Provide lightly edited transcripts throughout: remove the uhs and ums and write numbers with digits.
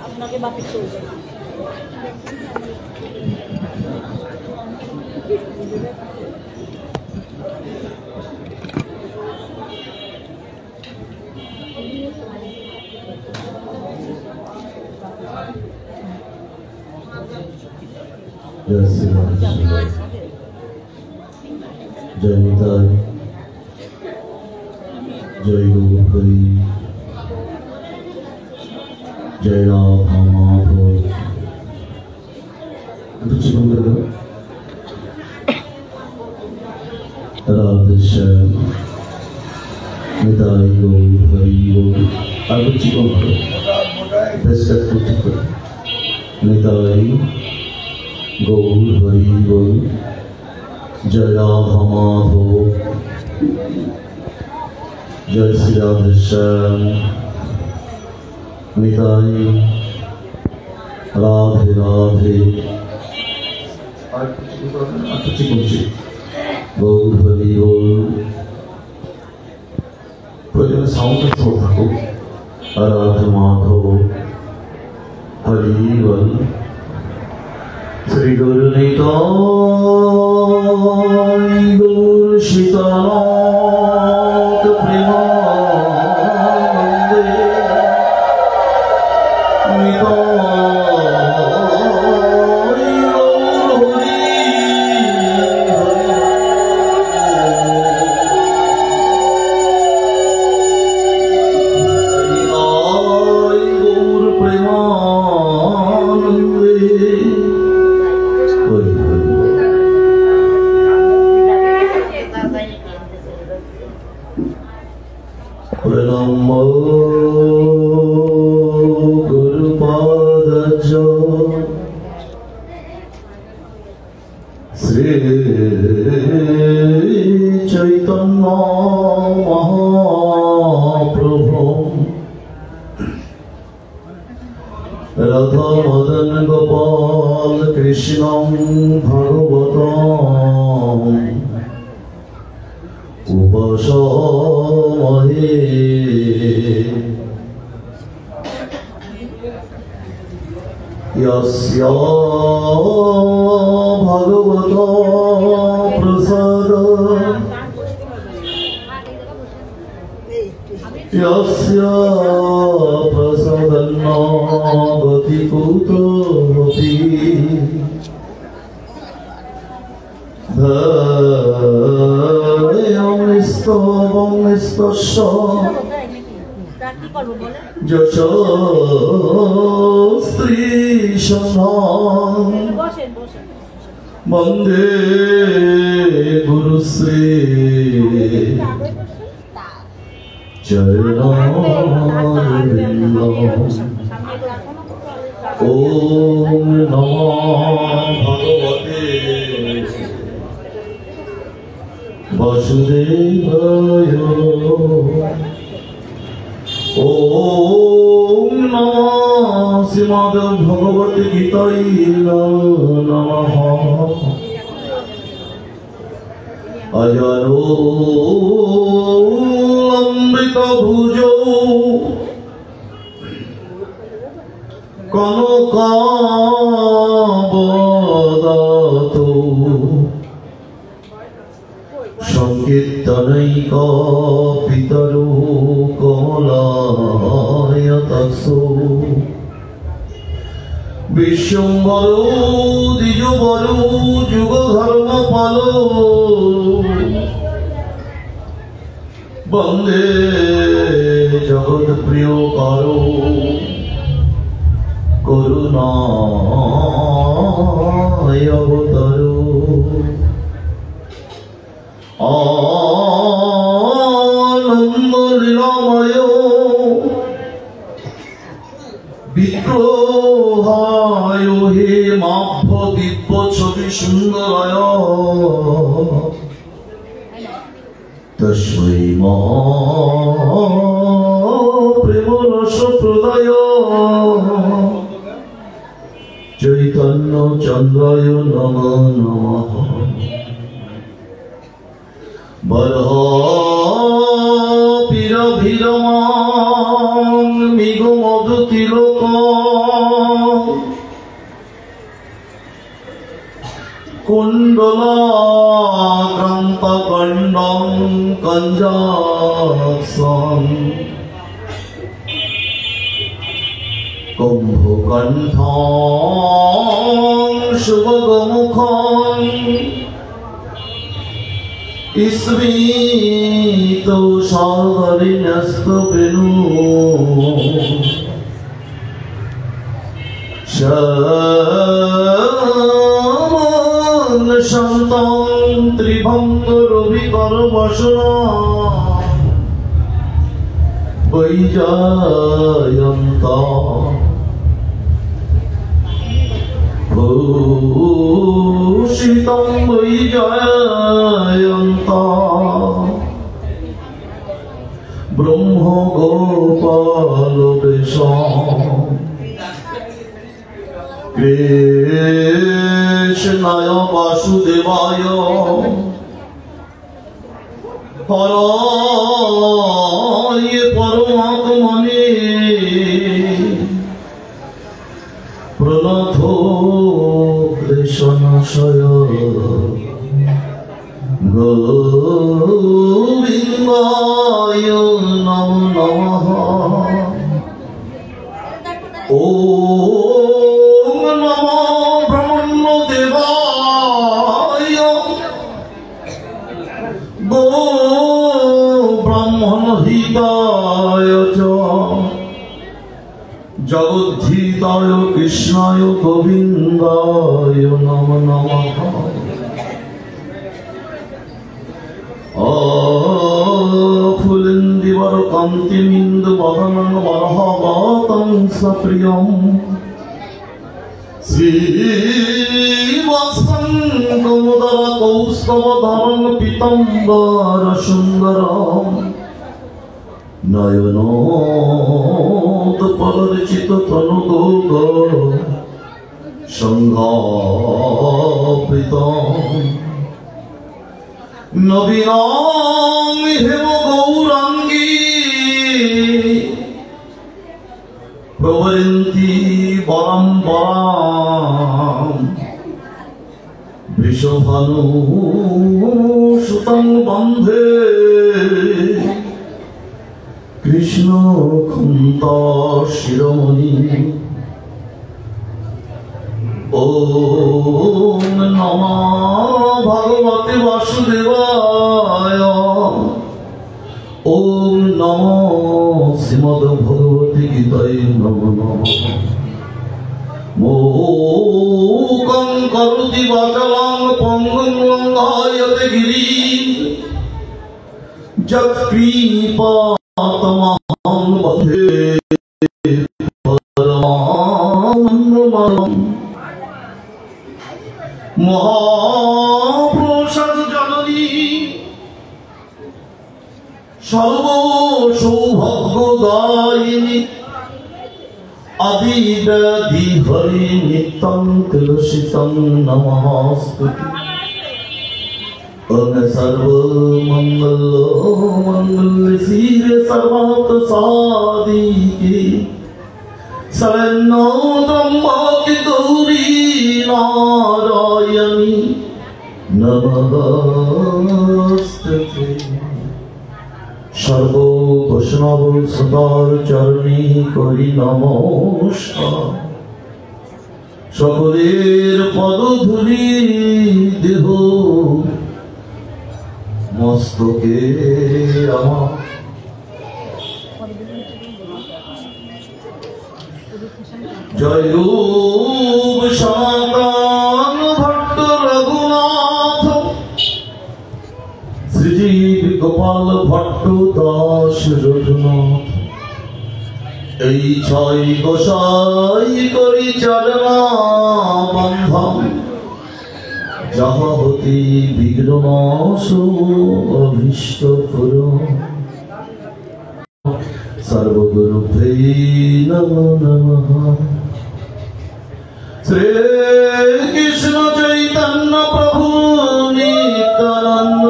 আপনাকে বাপি চলবে जय निताय जय गौर हरि जय राधा माधव राधे श्याम निताय गौर हरि बोल निताय गौर हरि बोल जय राधा माधव जय श्री राधे श्याम निताय राधे राधे गौर हरि बोल प्रजन साउंड थको राधे माधव हरि बोल श्री गुरु निताय गौर सीतानाथ प्रेमानंदे राधा मदन गोपाल कृष्ण भगवतम उपासमहे यस्य भगवत प्रसाद यस्य प्रसादन्न गति कुतोऽपि धैर्यं निस्तवं निस्तस्य यश स्त्रीशनां वन्दे गुरुश्री चरणारविन्दम् ॐ नमो भगवते वासुदेवाय ॐ नमो श्रीमद्भगवद् गीतायै नमः अजरो अमृतभुजो कनकावदातो संकीर्तनैका पितरो कमलायताक्षो विश्वम्भरो द्विजवरो युगधर्मपालो वन्दे जगत्प्रियकारो करुणाय अवतारो आनंद लीलामय विग्रहाय हे माभ दिव्य छवि सुंदराय तस्मै प्रेम रस प्रदाय चैतन्य चंद्राय नमः नमः বরহপিরভিরমাং মৃগমধুতিলক কুণ্ডলাক্রান্তকণ্ডং কঞ্জাসং কুম্ভকণ্ঠং শুভগমুখং স্মিতো সাগরিণস্তবেনু শ্যামং শান্তং ত্রিভঙ্গ রবিকর বসনা বৈজয়ন্ত ভূষিতং বৈজয়ন্ত ব্রহ্ম গোপাল বেশম কৃষ্ণায় বাসুদেবায় হরায় পরমাত্মনে প্রণথ ক্লেশনাশয় গোবিন্দায় নমো নমঃ। ওম নমো ব্রহ্মদেবায় গো ব্রাহ্মণ হিতায় চ জগদ্ধিতায় কৃষ্ণায় গোবিন্দায় নমো নমঃ। ফুলিন্দিবর কান্তিমিন্দু বদনং বরহগতং সপ্রিয়ং শ্রীবৎসং কুমুদর কৌস্তবধরং পীতম্বর সুন্দরং নয়নোৎপলরচিত তনুগোগ সংঘাপিতং নবীনাং হেম গৌরাঙ্গী প্রবরন্তি পরম্পরাম বৃষভানু সুতং বন্ধে কৃষ্ণ কুন্ত শিরোমণি। ওম নমো ভগবতে বাসুদেবায়। ওম নমো শ্রীমদ্ ভগবতে গীতায় নমো নমঃ। মূকং করোতি বাচালাং পঙ্গুং লঙ্ঘয়তে গিরিম যৎকৃপাতমহং বন্দে পরমানন্দমাধবম। মহাপ্রসাদ জননী সর্ব সৌভাগ্যদায়িনী আদিব্যাধি হরি নিত্যং তুলসিতং নমস্তুতে। ওম সর্বমঙ্গল মঙ্গলে শিবে সর্বার্থ সাধিকে শরণ্যো ত্র্যম্বকে গৌরী নারায়ণী নমস্তুতে। সর্ব বৈষ্ণব সুন্দর চরণী করি নমস্কার। সকলের পদধূলি দেহ মস্তকে আমার। জয় সনাতন ভট্ট রঘুনাথ শ্রীজীব গোপাল ভট্ট দাস রঘুনাথ। এই ছয় গোসাই করি চরণা বন্ধন যাহতি বিঘ্ননাশ অভীষ্ট পুরঃ। সর্বগুরুভ্যৈ নমো নমঃ। শ্রী কৃষ্ণ চৈতন্য প্রভু নিত্যানন্দ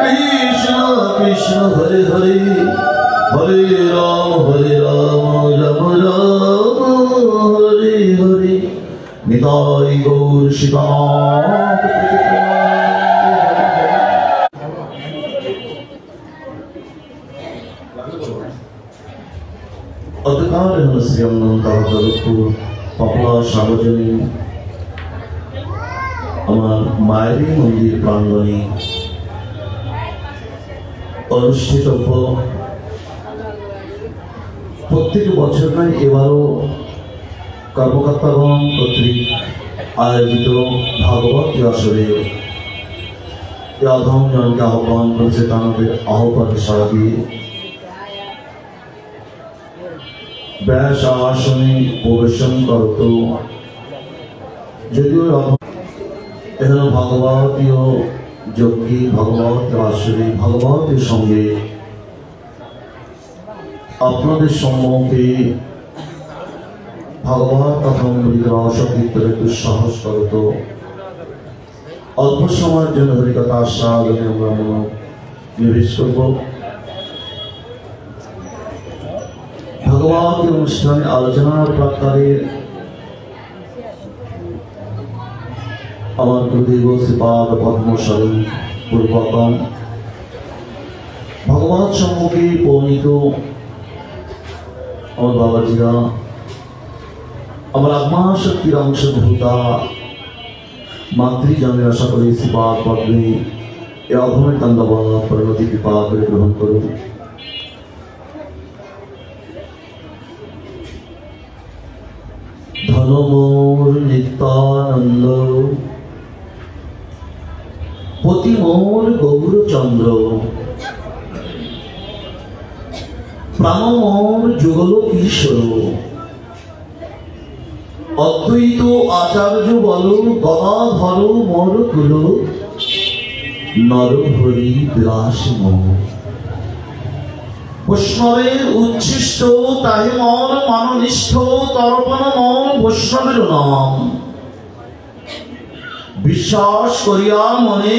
কৃষ্ণ কৃষ্ণ হরে হরে হরে রাম রাম রাম হরে হরে নিতাই গৌর সীতানাথ অধিকার পাপলা সার্বজনীন আমার মায়েরই মন্দির প্রাঙ্গণে অনুষ্ঠিত প্রত্যেক বছর নয়, এবারও কর্মকর্তাগণ কর্তৃক আয়োজিত ভাগবত আসরে অধম জনকে আহ্বান করেছে, তাদের আহ্বানে সাড়া দিয়ে ব্যাস আসনে প্রবেশন করত। যদিও এখানে ভাগবতীয় যজ্ঞে ভাগবত আসরে ভাগবতের সঙ্গে আপনাদের সম্মুখে ভাগবত কথামৃত রস কীর্তনের দুঃসাহস করত। অল্প সময়ের জন্য হরিকথা আস্বাদনে আমরা নিবেশ করব। ভাগবত অনুষ্ঠানে আলোচনার প্রাকারে আমার গুরুদেব শ্রীপাদ পদ্মশরণ পূর্বকম ভগবত সম্মুখে পৌনিত আমার বাবাজিরা, আমার আত্মা শক্তির অংশভূতা মাতৃজনের আশা করি শ্রীপাদ পদ্মে এ অধমের দণ্ডবত পরিণতি কৃপা করে গ্রহণ করুন। ধনমোর নিত্যানন্দ পতি মোর গৌরচন্দ্র প্রাণ মোর যুগলোক ঈশ্বর অদ্বৈত আচার্য বল গদাধর মোর কুল নরহরি বিলাস মোর বৈষ্ণবের উচ্ছিষ্ট তাহে মন মাননিষ্ঠ তর্পণ মন বৈষ্ণবের নাম বিশ্বাস করিয়া মনে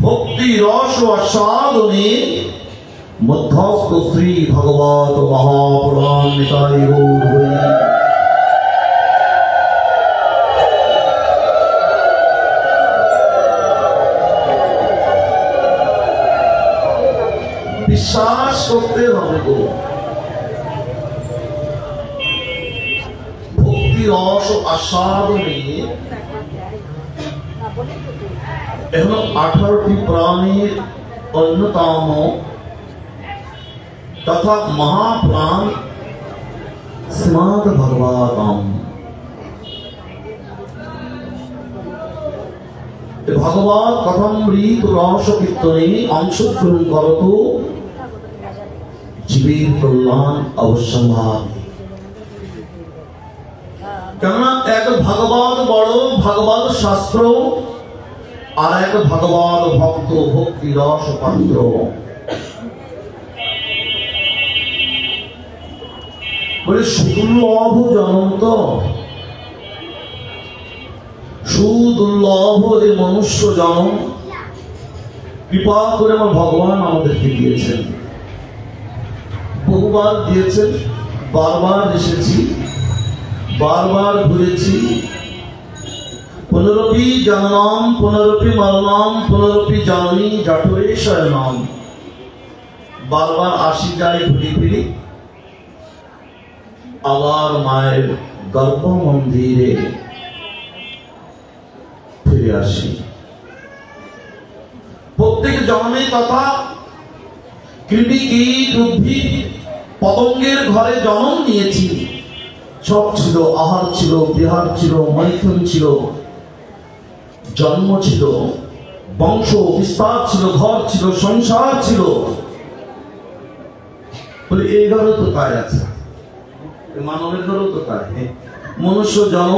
ভক্তি রস আস্বাদনে মধ্যস্থ শ্রী ভগবত মহাপুরাণ নিতাই গৌর হরি। বিশ্বাস করতে হবে গো, ভক্তি রস আস্বাদনে এখন 18টি প্রাণের অন্যতম তথা মহাপ্রাণ শ্রীমদ্ ভাগবতম। ভাগবত কথামৃত রস কীর্তনে অংশগ্রহণ করত জীবের কল্যাণ অবশ্যম্ভাব। কেননা এক ভাগবত বড় ভাগবত শাস্ত্র, আর এক ভাগবত ভক্ত ভক্তি রস পাত্র। বলে সুদুর্লভ জনম তো, সুদুর্লভ এই মনুষ্য জনম কৃপা করে আমার ভগবান আমাদেরকে দিয়েছেন। বহুবার দিয়েছেন, বারবার এসেছি, বারবার ঘুরেছি। পুনরপি জননম পুনরপি মরণম পুনরপি জননী জঠরে শয়নম। বারবার আসি যাই ঘুরি ফিরি, আবার মায়ের গর্ভ মন্দিরে ফিরে আসি। প্রত্যেক জন্মে তথা কৃমি কীট উদ্ভিদ পতঙ্গের ঘরে জন্ম নিয়েছি। সব ছিল, আহার ছিল, বিহার ছিল, মৈথুন ছিল, জন্ম ছিল, বংশ বিস্তার ছিল, ঘর ছিল, সংসার ছিল। বলে এই ঘরে তো তাই আছে, মানবের ঘরেও তো তাই। মনুষ্য জন্ম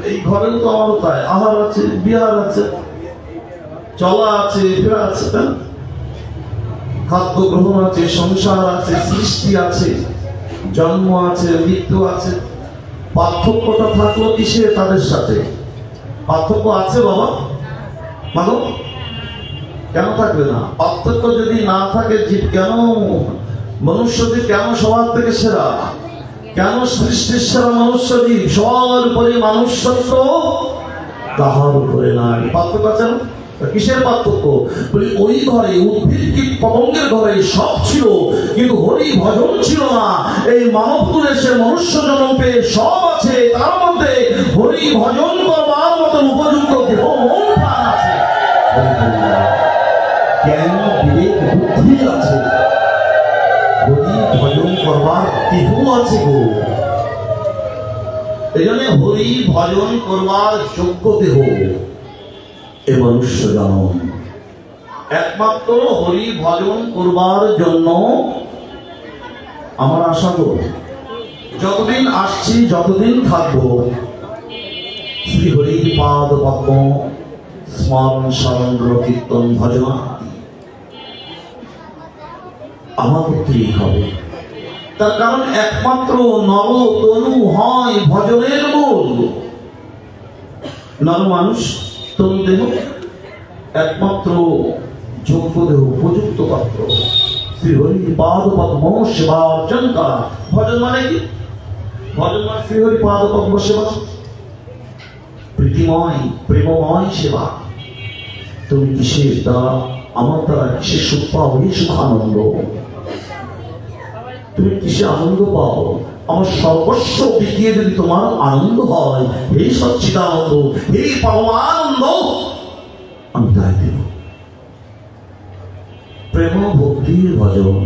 এই ঘরেও তো আমারও তাই, আহার আছে, বিহার আছে, চলা আছে, ফেরা আছে, খাদ্য গ্রহণ আছে, সংসার আছে, সৃষ্টি আছে, জন্ম আছে, মৃত্যু আছে। পার্থক্যটা থাকলো কিসে তাদের সাথে? পার্থক্য আছে বাবা, মানো কেন থাকবে না? পার্থক্য যদি না থাকে, জীব কেন, মনুষ্যজীব কেন সবার থেকে সেরা, কেন সৃষ্টির সেরা মনুষ্যজীব? সবার উপরে মানুষত্ব, তাহার উপরে নাই। পার্থক্য আছে না? কিসের পার্থক্য? বলি ওই ঘরে উদ্ভিদ কীট পতঙ্গের ঘরে সব ছিল, কিন্তু হরি ভজন ছিল না। এই মানব কুলে সে মনুষ্য জন্ম পেয়ে সব আছে, তার মধ্যে হরি ভজন করবার মতন উপযুক্ত দেহ মন প্রাণ আছে, জ্ঞান বিবেক বুদ্ধি আছে, হরি ভজন করবার দেহ আছে গো। এই জন্য হরি ভজন করবার যোগ্য দেহ এ মনুষ্য জন্ম। একমাত্র হরি ভজন করবার জন্য আমার আশা করব, যতদিন আসছি যতদিন থাকবো, শ্রী হরির পাদ পদ্ম স্মরণ স্মরণ কীর্তন ভজন আমার করতেই হবে। তার কারণ একমাত্র নর তনু হয় ভজনের মূল। নর মানুষ, তনু দেহ, একমাত্র যোগ্য দেহ, উপযুক্ত পাত্র শ্রী হরির পাদ পদ্ম সেবা অর্জন করা। ভজন মানে কি? ভজন মানে শ্রী হরি পাদ পদ্ম সেবা, প্রীতিময় প্রেমময় সেবা। তুমি কিসের দ্বারা, আমার দ্বারা কিসের সুখ পাও? এই সুখ আনন্দ। তুমি কিসে আনন্দ পাও? আমার সর্বস্ব বিকিয়ে যদি তোমার আনন্দ হয়, এই সচ্চিদানন্দ, এই পরমানন্দ আমি তাই দেব। প্রেম ভক্তির ভজন,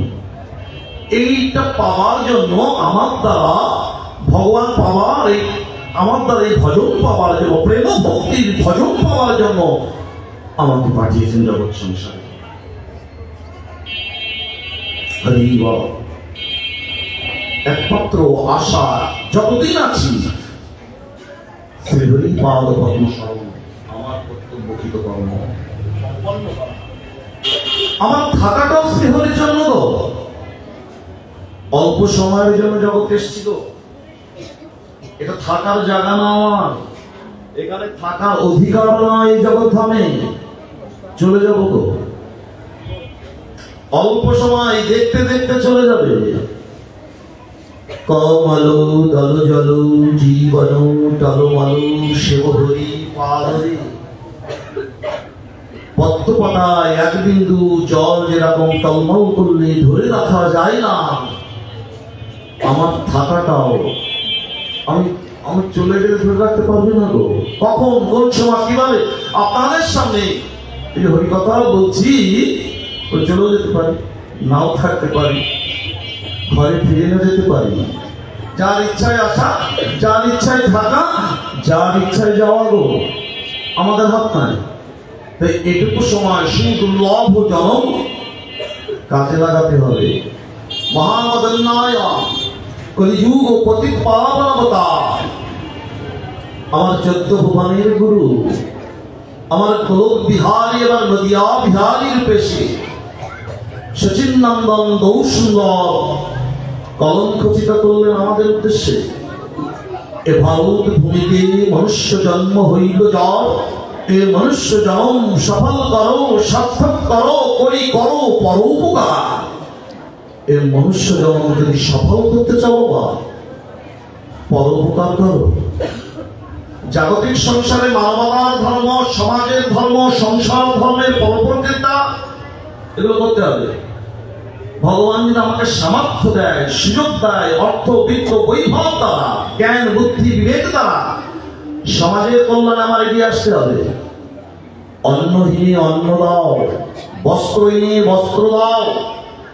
এইটা পাওয়ার জন্য আমার দ্বারা ভগবান পাওয়ার, আমার দ্বারা এই ভজন পাওয়ার জন্য, প্রেম ভক্তির ভজন পাওয়ার জন্য আমাকে পাঠিয়েছেন জগৎ সংসারে। হরি বল। একমাত্র আশা যতদিন আছি শ্রী হরি পাদ পদ্ম স্মরণ, আমার কর্তব্যকৃত কর্ম সম্পন্ন করা। আমার থাকাটাও শ্রী হরির জন্য তো। অল্প সময়ের জন্য জগৎ এসেছিল, এটা থাকার জায়গা না আমার, এখানে থাকার অধিকার নয়। এই জগৎ থামে চলে যাব তো, অল্প সময় দেখতে দেখতে চলে যাবে। কমলো দল জল জীবন টলমলো শিব হরি পাদরে। পদ্মপাতায় এক বিন্দু জল যেরকম টলমল করলে ধরে রাখা যায় না, আমার থাকাটাও আমি চলে গেলে ধরে রাখতে পারবে না গো। কখন, কোন সময়, কিভাবে? আপনাদের সামনে এই হরিকথা বলছি, চলেও যেতে পারি, নাও থাকতে পারি, ঘরে ফিরে না যেতে পারি। যার ইচ্ছায় আসা, যার ইচ্ছায় থাকা, যার ইচ্ছায় যাওয়া গো, আমাদের হাত নাই। তাই এটুকু সময় সুদুর্লভ জনম কাজে লাগাতে হবে। মহামদন্নায় কলিযুগ পতিত পাবন অবতার, আমার 14 ভুবনের গুরু, আমার গোলক বিহারী এবং নদিয়া বিহারীর পেশে সচিন নন্দন দৌসুন্দর কলঙ্কচিত করলেন আমাদের উদ্দেশ্যে। এ ভারত ভূমিতে মনুষ্য জন্ম হইল যার, এ মনুষ্য জন্ম সফল করো, সার্থক করো, করি করো পরোপকার। এ মনুষ্য জন্ম যদি সফল করতে চাও বা পরোপকার করো। জাগতিক সংসারে মানবতার ধর্ম, সমাজের ধর্ম, সংসার ধর্মের পরপরতা, এগুলো করতে হবে। ভগবান যদি আমাকে সামর্থ্য দেয়, সুযোগ দেয়, অর্থ বিত্ত বৈভব দ্বারা, জ্ঞান বুদ্ধি বিবেক দ্বারা, সমাজের কল্যাণে আমার এগিয়ে আসতে হবে। অন্নহীনে অন্ন দাও, বস্ত্রহীনে বস্ত্র দাও,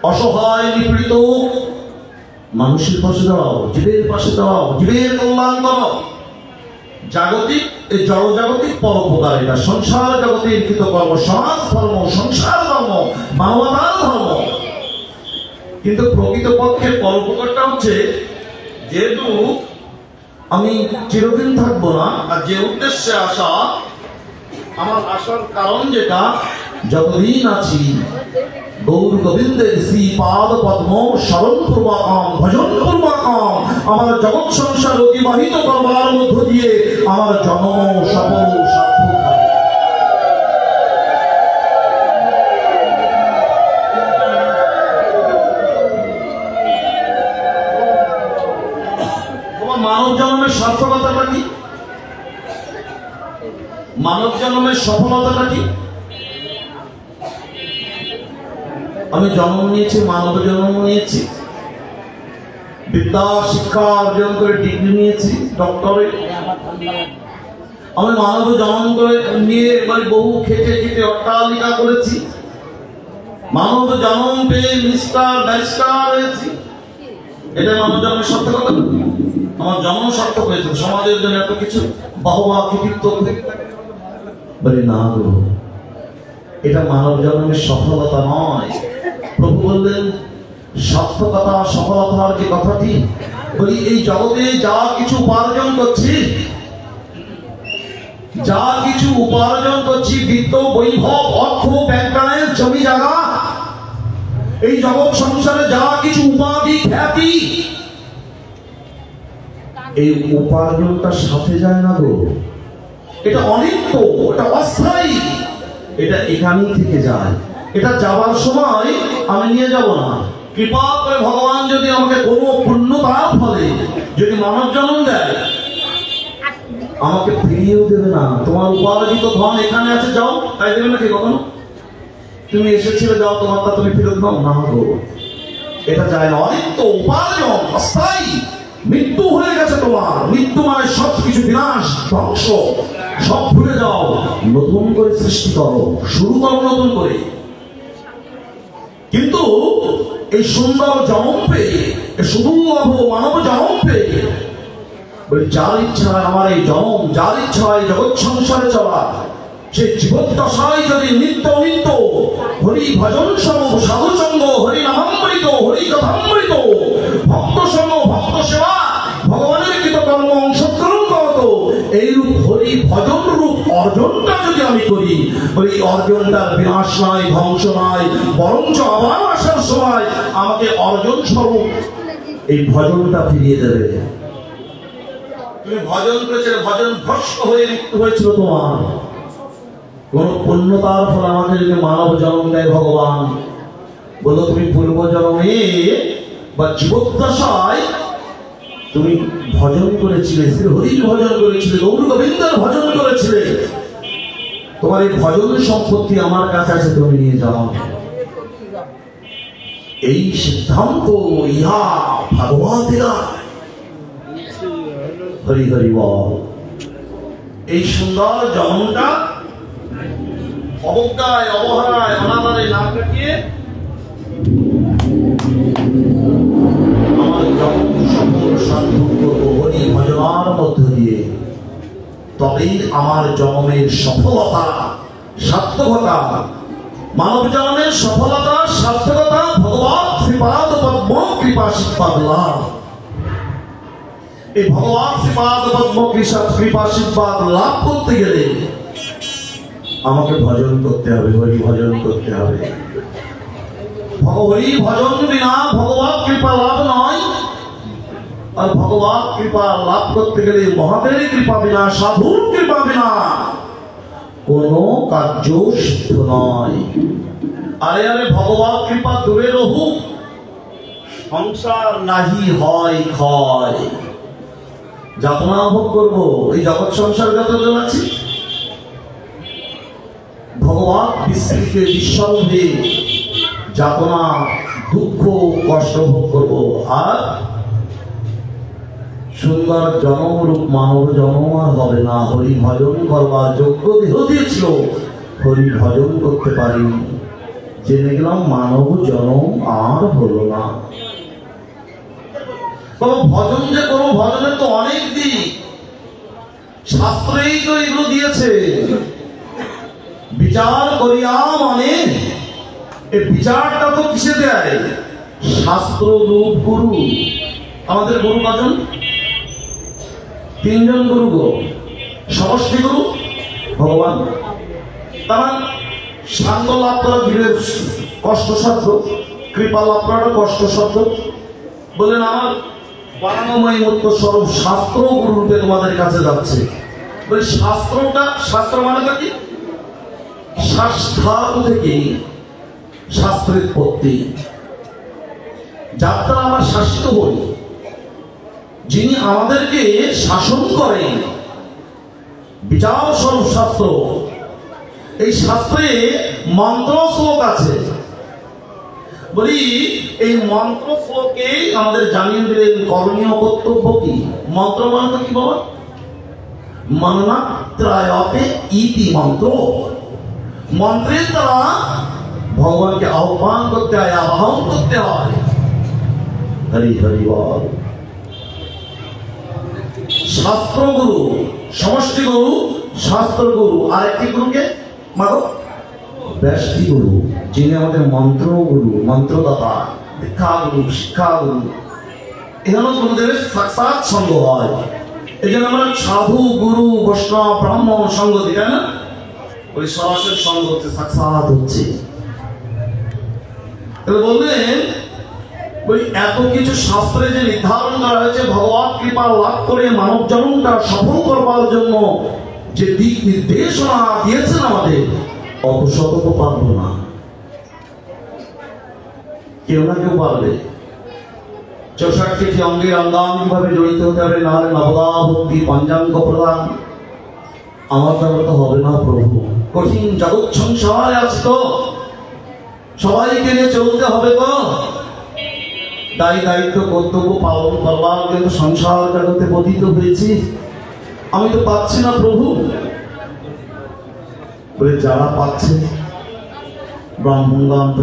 অসহায় নিপীড়িত মানুষের পাশে দাও, জীবের পাশে দাও, জীবের কল্যাণ করো। জাগতিক, এই জড়জাগতিক পরোপকার, এটা সংসার জগতের কৃতকর্ম, সমাজ ধর্ম, সংসার ধর্ম, মানবতার ধর্ম। কিন্তু প্রকৃতপক্ষে পরোপকারটা হচ্ছে, যেহেতু আমি চিরদিন থাকবো না, আর যে উদ্দেশ্যে আসা, আমার আসার কারণ যেটা, যতদিন আছি গৌর গোবিন্দের শ্রী পাদ পদ্ম স্মরণ পূর্বকম ভজন পূর্বকম আমার জগৎ সংসার অতিবাহিত করবার মধ্য দিয়ে আমার জন্ম সফল সার্থক হবে। জন্মের সার্থকতাটা কি? মানব জন্মের সফলতাটা কি? আমি জন্ম নিয়েছি, মানব জন্ম নিয়েছি, বিদ্যা শিক্ষা অর্জন করে ডিগ্রি নিয়েছি, ডক্টরেট। আমি মানব জন্ম করে নিয়ে এবার বহু খেটে খেটে অট্টালিকা করেছি, মানব জন্ম পেয়ে মিস্টার ব্যারিস্টার হয়েছি। এটা মানব জন্মের সার্থকতা। আমার জন্ম সার্থক হয়েছে, সমাজের জন্য এত কিছু বাহবা কৃতিত্ব বলে না গো, এটা মানব জন্মের সফলতা নয়। প্রভু বললেন সার্থকতা সফলতার যে কথাটি, বলি এই জগতে যা কিছু উপার্জন করছি, যা কিছু উপার্জন করছি, বিত্ত বৈভব অর্থ ব্যাংক ব্যালেন্স জমি জায়গা, এই জগৎ সংসারে যা কিছু উপাধি খ্যাতি, এই উপার্জনটার সাথে যায় না গো। এটা অনিত্য, এটা অস্থায়ী, এটা এখানেই থেকে যায়। এটা যাবার সময় আমি নিয়ে যাব না। কৃপা করে ভগবান যদি আমাকে কোনো পুণ্যতার ফলে যদি মানব জন্ম দেয়, আমাকে ফিরিয়েও দেবে না। তোমার উপার্জিত ধন এখানে আছে, যাও, তাই দেবে নাকি কখনো? তুমি এসেছিলে, যাও, তোমারটা তুমি ফেরত দাও না গো। এটা যায় না, অনিত্য, উপার্জন অস্থায়ী। মৃত্যু হয়ে গেছে তোমার, মৃত্যু মানে সবকিছু বিনাশ ধ্বংস, সব ভুলে যাও, নতুন করে সৃষ্টি করো, শুরু করো নতুন করে। কিন্তু এই সুন্দর জন্ম পেয়ে, সুদুর্লভ মানব জন্ম পেয়ে, বলি যার ইচ্ছা আমার এই জন্ম, যার ইচ্ছা এই জগৎ সংসারে চলা, সে জীবদ্দশায় যদি নিত্য নিত্য হরি ভজন সঙ্গ, সাধু সঙ্গ, হরি নামামৃত, হরি কথামৃত, ভক্ত সঙ্গ, ভক্ত সেবা, ভগবানের কৃত কর্ম অংশগ্রহণ করত, এইরূপ হরি ভজন রূপ অর্জনটা যদি আমি করি, বলি অর্জনটার বিনাশ নয়, ধ্বংস নয়, বরঞ্চ আবার আসার সময় আমাকে অর্জন স্বরূপ এই ভজনটা ফিরিয়ে দেবে। তুমি ভজন করেছিলে, ভজন ভ্রষ্ট হয়ে মৃত্যু হয়েছিল তোমার। কোন পুণ্যতার ফলে আমাকে যদি মানব জন্ম দেয় ভগবান, বলো তুমি পূর্ব জন্মে বা জীবদ্দশায় তুমি ভজন করেছিলে, শ্রী হরির ভজন করেছিলে, গৌর গোবিন্দের ভজন করেছিলে, তোমার এই ভজন সম্পত্তি আমার কাছে আছে, তুমি নিয়ে যাও। এই সিদ্ধান্ত ইহা ভাগবতেরা। হরি হরি বল। এই সুন্দর জন্মটা অবজ্ঞায়, অবহেলায়, অনাদারে না কাটিয়ে আমার জন্ম সফল সার্থক করবো হরি ভজনার মধ্য দিয়ে। তবেই আমার জন্মের সফলতা, সার্থকতা, মানব জন্মের সফলতা, সার্থকতা, ভগবান শ্রীপাদ পদ্ম কৃপাশীর্বাদ লাভ। এই ভগবান শ্রীপাদ পদ্ম কৃপাশীর্বাদ লাভ করতে গেলে আমাকে ভজন করতে হবে, হরি ভজন করতে হবে। হরি ভজন বিনা ভগবত কৃপা লাভ নয়। আর ভগবত কৃপা লাভ করতে গেলে মহাদেবের কৃপা বিনা, সাধুর কৃপা বিনা কোন কার্য সিদ্ধ নয়। আরে আরে ভগবত কৃপা দূরে রহু, সংসার নাহি হয় ক্ষয়। যাতনা ভোগ করবো, এই জগৎ সংসার যত আছে, ভগবান বিস্মৃতিকে বিশ্বরূপে যাতনা, দুঃখ, কষ্ট ভোগ করবো। আর সুন্দর জনমরূপ মানব জন্ম আর হবে না। হরি ভজন করবার যোগ্য দেহ দিয়েছিল, হরি ভজন করতে পারিনি, জেনে গেলাম মানব জন্ম আর হলো না। ভজন যে কোনো, ভজনের তো অনেক দিক, শাস্ত্রেই তো এগুলো দিয়েছে। বিচার করিয়া মানে এই বিচারটা তো কিসে দেয়? শাস্ত্র রূপ গুরু। আমাদের গুরু কজন? তিনজন গুরু গো। সমষ্টি গুরু ভগবান, তারা শান্ত লাভ করা ধীরে কষ্টসাধ্য, কৃপা লাভ করাটা কষ্টসাধ্য। বললেন আমার বানানোময় মুক্ত স্বরূপ শাস্ত্র গুরু রূপে তোমাদের কাছে যাচ্ছে। বলে শাস্ত্রটা, শাস্ত্র মানে কি? শাস্ত্র থেকে শাস্ত্রের পত্তি, যার দ্বারা আমরা শাসিত হই। যিনি আমাদেরকে শাসন করেন, বিচার স্বরূপ শাস্ত্র। এই শাস্ত্রে মন্ত্র শ্লোক আছে, বলি এই মন্ত্র শ্লোকে আমাদের জানিয়ে দিলেন করণীয় কর্তব্য কি। মন্ত্র মানে কি বাবা? মন্ত্রায়তে ইতি মন্ত্র। মন্ত্রের দ্বারা ভগবানকে আহ্বান করতে হয়, আবাহন করতে হয়। হরি হরি বল। শাস্ত্র গুরু, সমষ্টি গুরু, শাস্ত্র গুরু, আর একটি গুরুকে মাগো ব্যষ্টি গুরু, যিনি আমাদের মন্ত্র গুরু, মন্ত্রদাতা, দীক্ষা গুরু, শিক্ষা গুরু। এখানে গুরুদেবের সাক্ষাৎ সঙ্গ হয়। এই জন্য আমরা সাধু, গুরু, বৈষ্ণব, ব্রাহ্মণ সঙ্গ দিই, তাই না? ওই সরাসরি সঙ্গ হচ্ছে, সাক্ষাৎ হচ্ছে। বললেন ওই এত কিছু শাস্ত্রে যে নির্ধারণ করা হয়েছে, ভগবত কৃপা লাভ করে মানব জন্মটা সফল করবার জন্য যে দিক নির্দেশনা দিয়েছেন আমাদের, অত শত পারবো না, কেউ না কেউ পারবে। 64টি অঙ্গের অঙ্গাঙ্গি ভাবে জড়িত হতে হবে, নাহলে নবদা ভক্তি পঞ্চাঙ্গ প্রদান আমার দ্বারা তো হবে না প্রভু। কঠিন জগৎ সংসারে আজ তো সবাইকে নিয়ে চলতে হবে তো, দায়ী দায়িত্ব কর্তব্য পালন করবার জন্য সংসার জগতে পতিত হয়েছি। আমি তো পাচ্ছি না প্রভু। বলে যারা পাচ্ছে ব্রাহ্মণগণ তো